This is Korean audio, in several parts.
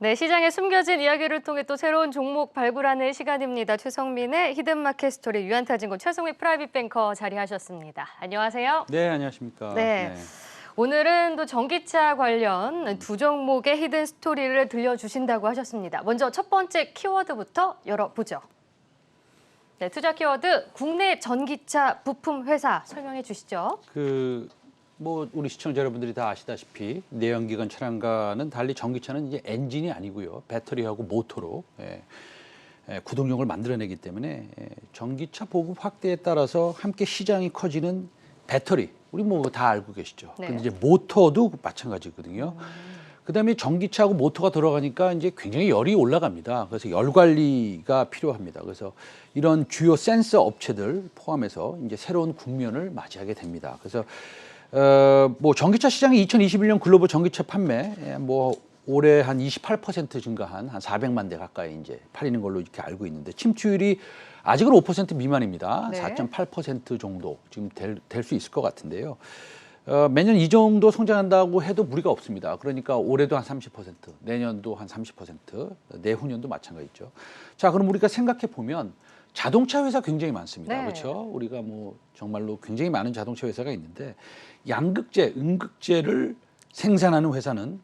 네, 시장에 숨겨진 이야기를 통해 또 새로운 종목 발굴하는 시간입니다. 최성민의 히든마켓 스토리 유한타증권 최성민 프라이빗 뱅커 자리하셨습니다. 안녕하세요. 네, 안녕하십니까. 네. 오늘은 또 전기차 관련 두 종목의 히든 스토리를 들려주신다고 하셨습니다. 먼저 첫 번째 키워드부터 열어보죠. 네, 투자 키워드 국내 전기차 부품 회사 설명해 주시죠. 우리 시청자 여러분들이 다 아시다시피 내연기관 차량과는 달리 전기차는 이제 엔진이 아니고요. 배터리하고 모터로 구동력을 만들어내기 때문에 전기차 보급 확대에 따라서 함께 시장이 커지는 배터리, 우리 뭐 다 알고 계시죠. 네. 근데 이제 모터도 마찬가지거든요. 그다음에 전기차하고 모터가 들어가니까 이제 굉장히 열이 올라갑니다. 그래서 열 관리가 필요합니다. 그래서 이런 주요 센서 업체들 포함해서 이제 새로운 국면을 맞이하게 됩니다. 그래서 전기차 시장이 2021년 글로벌 전기차 판매 올해 한 28% 증가한 한 400만 대 가까이 이제 팔리는 걸로 이렇게 알고 있는데 침투율이 아직은 5% 미만입니다. 네. 4.8% 정도 지금 될 수 있을 것 같은데요. 매년 이 정도 성장한다고 해도 무리가 없습니다. 그러니까 올해도 한 30%, 내년도 한 30%, 내후년도 마찬가지죠. 자, 그럼 우리가 생각해 보면 자동차 회사 굉장히 많습니다. 네. 그렇죠? 우리가 뭐 정말로 굉장히 많은 자동차 회사가 있는데 양극재, 음극재를 생산하는 회사는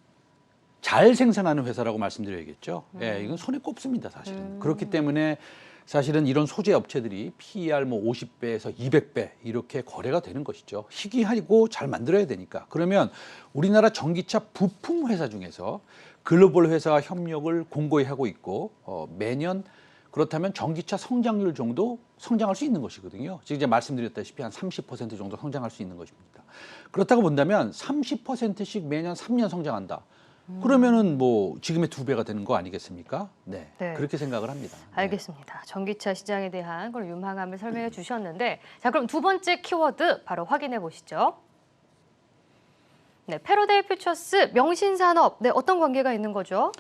잘 생산하는 회사라고 말씀드려야겠죠. 예, 이건 손에 꼽습니다, 사실은. 그렇기 때문에 사실은 이런 소재 업체들이 PER 50배에서 200배 이렇게 거래가 되는 것이죠. 희귀하고 잘 만들어야 되니까. 그러면 우리나라 전기차 부품 회사 중에서 글로벌 회사와 협력을 공고히 하고 있고 매년 그렇다면 전기차 성장률 정도 성장할 수 있는 것이거든요. 지금 이제 말씀드렸다시피 한 30% 정도 성장할 수 있는 것입니다. 그렇다고 본다면 30%씩 매년 3년 성장한다. 그러면은 뭐 지금의 2배가 되는 거 아니겠습니까? 네, 네. 그렇게 생각을 합니다. 알겠습니다. 전기차 시장에 대한 그런 유망함을 설명해 주셨는데, 자, 그럼 두 번째 키워드 바로 확인해 보시죠. 네, 패러데이 퓨처스 명신산업, 네, 어떤 관계가 있는 거죠?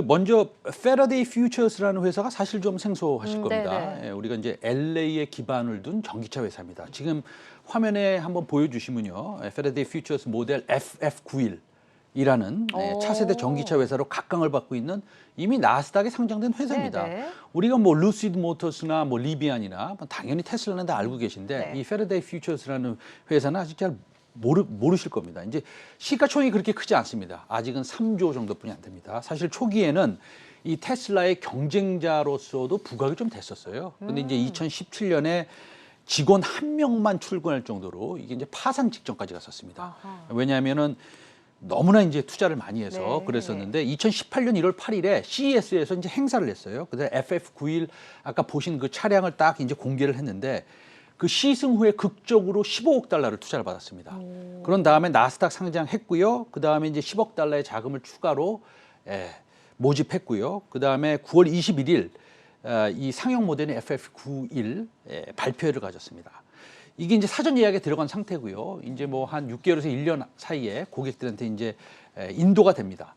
먼저 Faraday Futures라는 회사가 사실 좀 생소하실 겁니다. 네네. 예, 우리가 이제 LA에 기반을 둔 전기차 회사입니다. 지금 화면에 한번 보여주시면요, Faraday Futures 모델 FF91이라는 차세대 전기차 회사로 각광을 받고 있는 이미 나스닥에 상장된 회사입니다. 네네. 우리가 뭐 루시드 모터스나 뭐 리비안이나 당연히 테슬라는 다 알고 계신데 네. 이 Faraday Futures라는 회사는 아직 잘 모르실 겁니다. 이제 시가총액이 그렇게 크지 않습니다. 아직은 3조 정도뿐이 안 됩니다. 사실 초기에는 이 테슬라의 경쟁자로서도 부각이 좀 됐었어요. 근데 이제 2017년에 직원 한 명만 출근할 정도로 이게 이제 파산 직전까지 갔었습니다. 아하. 왜냐하면은 너무나 이제 투자를 많이 해서 네. 그랬었는데 2018년 1월 8일에 CES에서 이제 행사를 했어요. 그래서 FF91 아까 보신 그 차량을 딱 이제 공개를 했는데 그 시승 후에 극적으로 15억 달러를 투자를 받았습니다. 그런 다음에 나스닥 상장했고요. 그 다음에 이제 10억 달러의 자금을 추가로 모집했고요. 그 다음에 9월 21일 이 상용 모델인 FF91 발표회를 가졌습니다. 이게 이제 사전 예약에 들어간 상태고요. 이제 뭐 한 6개월에서 1년 사이에 고객들한테 이제 인도가 됩니다.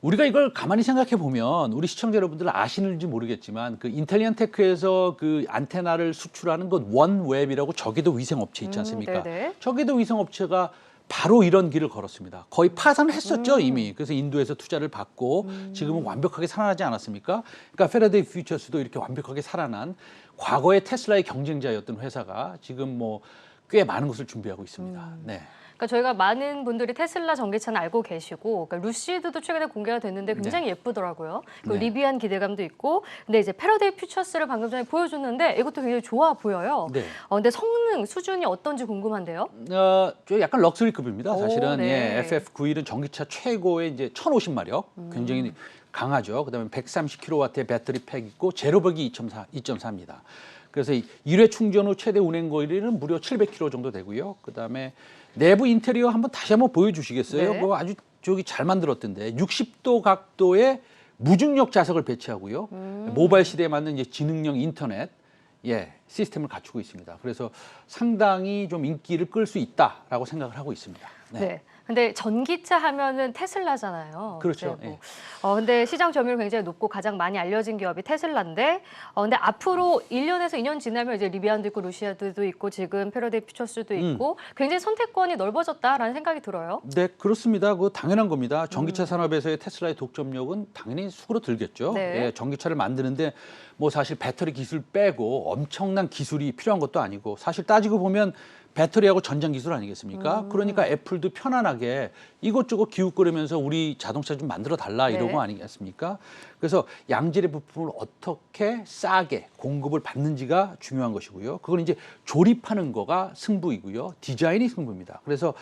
우리가 이걸 가만히 생각해 보면 우리 시청자 여러분들 아시는지 모르겠지만 그 인텔리언 테크에서 그 안테나를 수출하는 것 원웹이라고 저궤도 위성 업체 있지 않습니까? 네네. 저궤도 위성 업체가 바로 이런 길을 걸었습니다. 거의 파산을 했었죠, 이미. 그래서 인도에서 투자를 받고 지금은 완벽하게 살아나지 않았습니까? 그러니까 페라데이 퓨처스도 이렇게 완벽하게 살아난 과거의 테슬라의 경쟁자였던 회사가 지금 뭐 꽤 많은 것을 준비하고 있습니다. 네. 그러니까 저희가 많은 분들이 테슬라 전기차는 알고 계시고, 그러니까 루시드도 최근에 공개가 됐는데 굉장히 예쁘더라고요. 그 네. 리비안 기대감도 있고, 근데 이제 패러데이 퓨처스를 방금 전에 보여줬는데 이것도 굉장히 좋아 보여요. 네. 근데 성능 수준이 어떤지 궁금한데요. 저 약간 럭셔리급입니다. 사실은 오, 네. FF91은 전기차 최고의 이제 1050마력, 굉장히 강하죠. 그다음에 130kW의 배터리 팩 있고 제로버기 2.4입니다. 그래서 1회 충전 후 최대 운행 거리는 무려 700km 정도 되고요. 그다음에 내부 인테리어 다시 한번 보여주시겠어요? 네. 그거 아주 잘 만들었던데 60도 각도의 무중력 자석을 배치하고요. 모바일 시대에 맞는 이제 지능형 인터넷 시스템을 갖추고 있습니다. 그래서 상당히 좀 인기를 끌 수 있다라고 생각을 하고 있습니다. 네. 근데 전기차 하면은 테슬라잖아요. 그렇죠. 이제 근데 시장 점유율 굉장히 높고 가장 많이 알려진 기업이 테슬라인데, 근데 앞으로 1년에서 2년 지나면 이제 리비안도 있고 루시아드도 있고 지금 패러데이 퓨처스도 있고 굉장히 선택권이 넓어졌다라는 생각이 들어요. 네, 그렇습니다. 그 당연한 겁니다. 전기차 산업에서의 테슬라의 독점력은 당연히 수그러들겠죠. 네. 예, 전기차를 만드는데 뭐 사실 배터리 기술 빼고 엄청난 기술이 필요한 것도 아니고, 사실 따지고 보면 배터리하고 전장 기술 아니겠습니까? 그러니까 애플도 편안하게 이것저것 기웃거리면서 우리 자동차 좀 만들어 달라 이러고 네. 아니겠습니까? 그래서 양질의 부품을 어떻게 싸게 공급을 받는지가 중요한 것이고요. 그건 이제 조립하는 거가 승부이고요. 디자인이 승부입니다. 그래서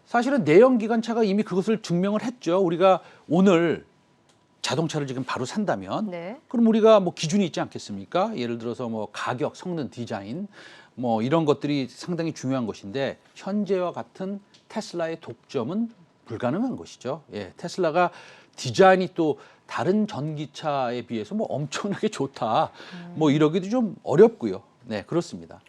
사실은 내연기관차가 이미 그것을 증명을 했죠. 우리가 오늘 자동차를 지금 바로 산다면, 네. 그럼 우리가 뭐 기준이 있지 않겠습니까? 예를 들어서 뭐 가격, 성능, 디자인 뭐 이런 것들이 상당히 중요한 것인데, 현재와 같은 테슬라의 독점은 불가능한 것이죠. 예, 테슬라가 디자인이 또 다른 전기차에 비해서 뭐 엄청나게 좋다, 뭐 이러기도 좀 어렵고요. 네, 그렇습니다.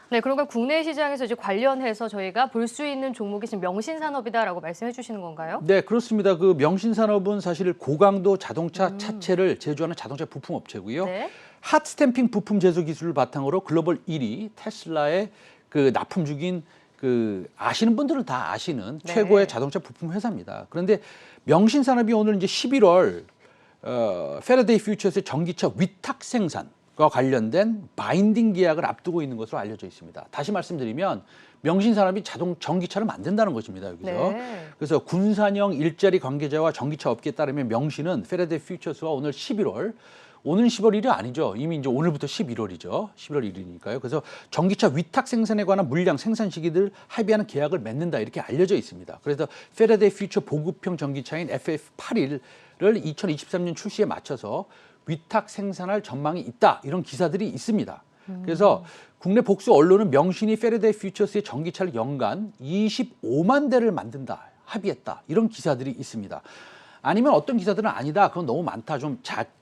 네, 그러니까 국내 시장에서 이제 관련해서 저희가 볼 수 있는 종목이 지금 명신산업이다라고 말씀해 주시는 건가요? 네, 그렇습니다. 그 명신산업은 사실 고강도 자동차 차체를 제조하는 자동차 부품 업체고요. 네. 핫 스탬핑 부품 제조 기술을 바탕으로 글로벌 1위 테슬라의 그 납품주긴, 그 아시는 분들은 다 아시는 네. 최고의 자동차 부품 회사입니다. 그런데 명신산업이 오늘 이제 11월 패러데이 퓨처스의 전기차 위탁 생산과 관련된 바인딩 계약을 앞두고 있는 것으로 알려져 있습니다. 다시 말씀드리면 명신산업이 전기차를 만든다는 것입니다, 여기서. 네. 그래서 군산형 일자리 관계자와 전기차 업계에 따르면 명신은 패러데이 퓨처스와 오늘 11월, 오는 10월 1일 아니죠. 이미 이제 오늘부터 11월이죠. 11월 1일이니까요. 그래서 전기차 위탁 생산에 관한 물량 생산 시기들 합의하는 계약을 맺는다, 이렇게 알려져 있습니다. 그래서 패러데이 퓨처 보급형 전기차인 FF81을 2023년 출시에 맞춰서 위탁 생산할 전망이 있다, 이런 기사들이 있습니다. 그래서 국내 복수 언론은 명신이 패러데이 퓨처스의 전기차를 연간 25만 대를 만든다, 합의했다, 이런 기사들이 있습니다. 아니면 어떤 기사들은 아니다, 그건 너무 많다,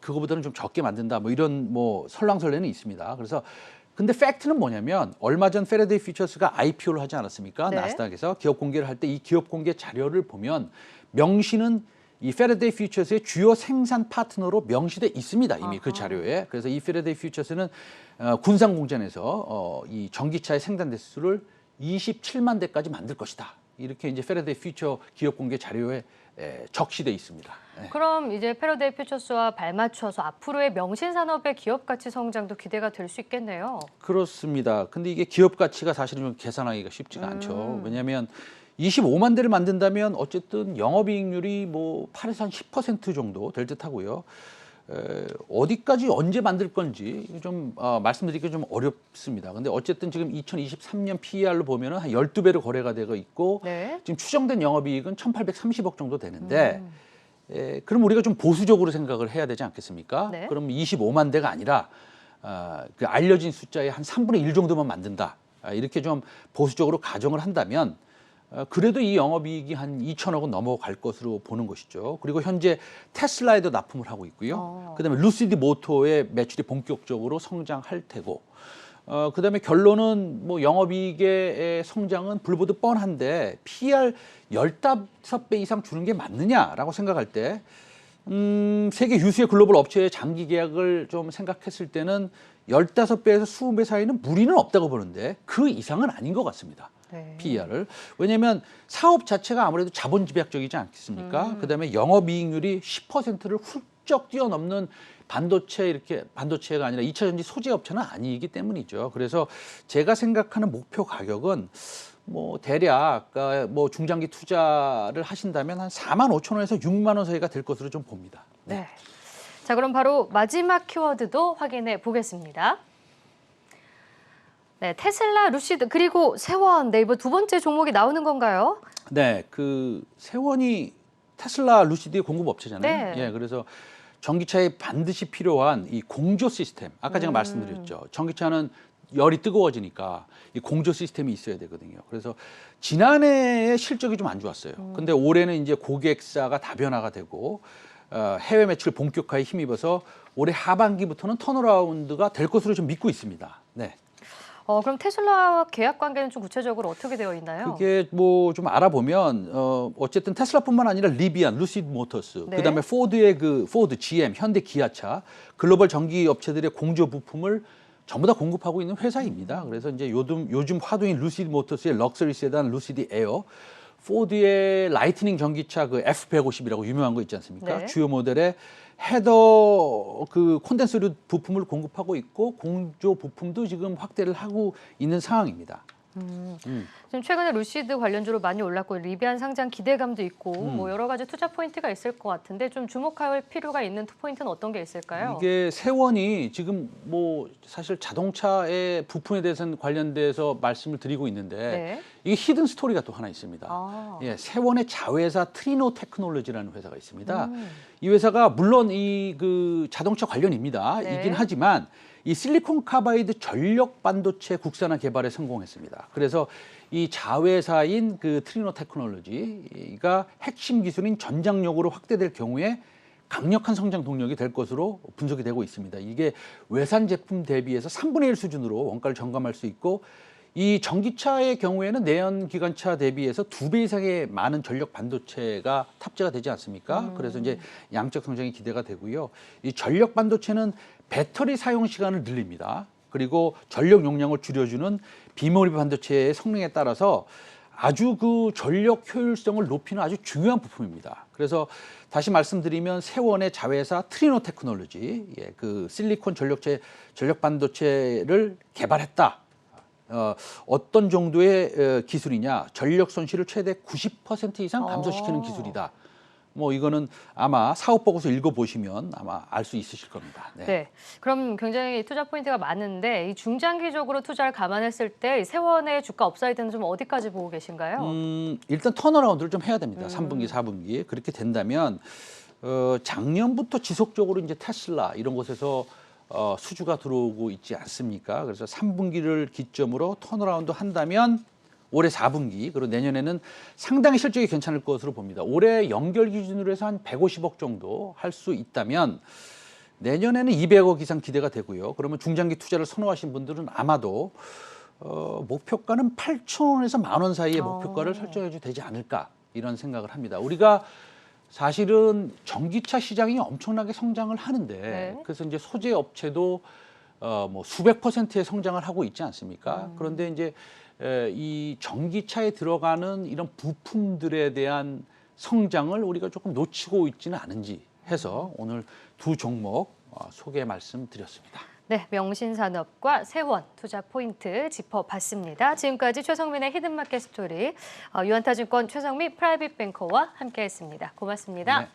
그거보다는 좀 적게 만든다, 뭐 이런 뭐 설랑설레는 있습니다. 그래서 근데 팩트는 뭐냐면, 얼마 전 패러데이 퓨처스가 IPO를 하지 않았습니까? 네. 나스닥에서 기업 공개를 할 때 이 기업 공개 자료를 보면 명신은 이 패러데이 퓨처스의 주요 생산 파트너로 명시돼 있습니다, 이미. 그 자료에. 그래서 이 패러데이 퓨처스는 군산 공장에서 이 전기차의 생산 대수를 27만 대까지 만들 것이다, 이렇게 이제 패러데이 퓨처 기업 공개 자료에 적시돼 있습니다. 네. 그럼 이제 패러데이 퓨처스와 발맞춰서 앞으로의 명신산업의 기업 가치 성장도 기대가 될 수 있겠네요. 그렇습니다. 근데 이게 기업 가치가 사실은 좀 계산하기가 쉽지가 않죠. 왜냐하면 25만 대를 만든다면 어쨌든 영업이익률이 뭐 8에서 한 10% 정도 될 듯하고요. 어디까지 언제 만들 건지 좀 말씀드리기가 좀 어렵습니다. 근데 어쨌든 지금 2023년 PER로 보면은 한 12배로 거래가 되고 있고, 네. 지금 추정된 영업이익은 1,830억 정도 되는데, 그럼 우리가 좀 보수적으로 생각을 해야 되지 않겠습니까? 네. 그럼 25만 대가 아니라 그 알려진 숫자의 한 3분의 1 정도만 만든다, 이렇게 좀 보수적으로 가정을 한다면 그래도 이 영업이익이 한 2천억은 넘어갈 것으로 보는 것이죠. 그리고 현재 테슬라에도 납품을 하고 있고요. 그다음에 루시드 모터의 매출이 본격적으로 성장할 테고, 그다음에 결론은 뭐 영업이익의 성장은 불보듯 뻔한데 PER 15배 이상 주는 게 맞느냐라고 생각할 때, 세계 유수의 글로벌 업체의 장기 계약을 좀 생각했을 때는 15배에서 20배 사이는 무리는 없다고 보는데, 그 이상은 아닌 것 같습니다. 네. PER을. 왜냐하면 사업 자체가 아무래도 자본 집약적이지 않겠습니까? 그다음에 영업이익률이 10%를 훌쩍 뛰어넘는 반도체가 아니라 2차 전지 소재 업체는 아니기 때문이죠. 그래서 제가 생각하는 목표 가격은 뭐 대략 뭐 중장기 투자를 하신다면 한 4만 5천 원에서 6만 원 사이가 될 것으로 좀 봅니다. 네. 자, 그럼 바로 마지막 키워드도 확인해 보겠습니다. 네, 테슬라, 루시드, 그리고 세원, 네이버 두 번째 종목이 나오는 건가요? 네, 그 세원이 테슬라, 루시드의 공급 업체잖아요. 네. 예, 그래서 전기차에 반드시 필요한 이 공조 시스템, 아까 제가 말씀드렸죠. 전기차는 열이 뜨거워지니까 이 공조 시스템이 있어야 되거든요. 그래서 지난해에 실적이 좀 안 좋았어요. 근데 올해는 이제 고객사가 다변화가 되고 해외 매출 본격화에 힘입어서 올해 하반기부터는 턴어라운드가 될 것으로 좀 믿고 있습니다. 네. 그럼 테슬라와 계약 관계는 좀 구체적으로 어떻게 되어 있나요? 그게 뭐 좀 알아보면 어쨌든 테슬라뿐만 아니라 리비안, 루시드 모터스, 네. 그다음에 포드의 포드, GM, 현대 기아차, 글로벌 전기 업체들의 공조 부품을 전부 다 공급하고 있는 회사입니다. 그래서 이제 요즘 화두인 루시드 모터스의 럭셔리 세단 루시드 에어, 포드의 라이트닝 전기차 그 F150이라고 유명한 거 있지 않습니까? 네. 주요 모델의 헤더 그 콘덴서류 부품을 공급하고 있고 공조 부품도 지금 확대를 하고 있는 상황입니다. 지금 최근에 루시드 관련주로 많이 올랐고 리비안 상장 기대감도 있고 뭐 여러 가지 투자 포인트가 있을 것 같은데 좀 주목할 필요가 있는 포인트는 어떤 게 있을까요? 이게 세원이 지금 뭐 사실 자동차의 부품에 대해서는 관련돼서 말씀을 드리고 있는데 네. 이게 히든 스토리가 또 하나 있습니다. 아. 예, 세원의 자회사 트리노 테크놀로지라는 회사가 있습니다. 이 회사가 물론 이 그 자동차 관련입니다. 네. 이긴 하지만 이 실리콘 카바이드 전력 반도체 국산화 개발에 성공했습니다. 그래서 이 자회사인 그 트리노 테크놀로지가 핵심 기술인 전장력으로 확대될 경우에 강력한 성장 동력이 될 것으로 분석이 되고 있습니다. 이게 외산 제품 대비해서 3분의 1 수준으로 원가를 점감할 수 있고 이 전기차의 경우에는 내연 기관차 대비해서 2배 이상의 많은 전력 반도체가 탑재가 되지 않습니까? 그래서 이제 양적 성장이 기대가 되고요. 이 전력 반도체는 배터리 사용 시간을 늘립니다. 그리고 전력 용량을 줄여주는 비모리 반도체의 성능에 따라서 아주 그 전력 효율성을 높이는 아주 중요한 부품입니다. 그래서 다시 말씀드리면 세원의 자회사 트리노 테크놀로지, 그 실리콘 전력 반도체를 개발했다. 어떤 정도의 기술이냐? 전력 손실을 최대 90% 이상 감소시키는 기술이다. 뭐 이거는 아마 사업 보고서 읽어보시면 아마 알 수 있으실 겁니다. 네. 네. 그럼 굉장히 투자 포인트가 많은데 이 중장기적으로 투자를 감안했을 때 이 세원의 주가 업사이드는 좀 어디까지 보고 계신가요? 일단 턴어라운드를 좀 해야 됩니다. 3분기, 4분기. 그렇게 된다면 작년부터 지속적으로 이제 테슬라 이런 곳에서 수주가 들어오고 있지 않습니까? 그래서 3분기를 기점으로 턴어라운드 한다면 올해 4분기 그리고 내년에는 상당히 실적이 괜찮을 것으로 봅니다. 올해 연결 기준으로 해서 한 150억 정도 할 수 있다면 내년에는 200억 이상 기대가 되고요. 그러면 중장기 투자를 선호하신 분들은 아마도 목표가는 8,000원에서 10,000원 사이의 목표가를 설정해 줘도 되지 않을까 이런 생각을 합니다. 우리가 사실은 전기차 시장이 엄청나게 성장을 하는데 네. 그래서 이제 소재 업체도 뭐 수백 %의 성장을 하고 있지 않습니까? 그런데 이제 이 전기차에 들어가는 이런 부품들에 대한 성장을 우리가 조금 놓치고 있지는 않은지 해서 오늘 두 종목 소개 말씀드렸습니다. 네, 명신산업과 세원 투자 포인트 짚어봤습니다. 지금까지 최성민의 히든마켓 스토리, 유한타증권 최성민 프라이빗 뱅커와 함께했습니다. 고맙습니다. 네.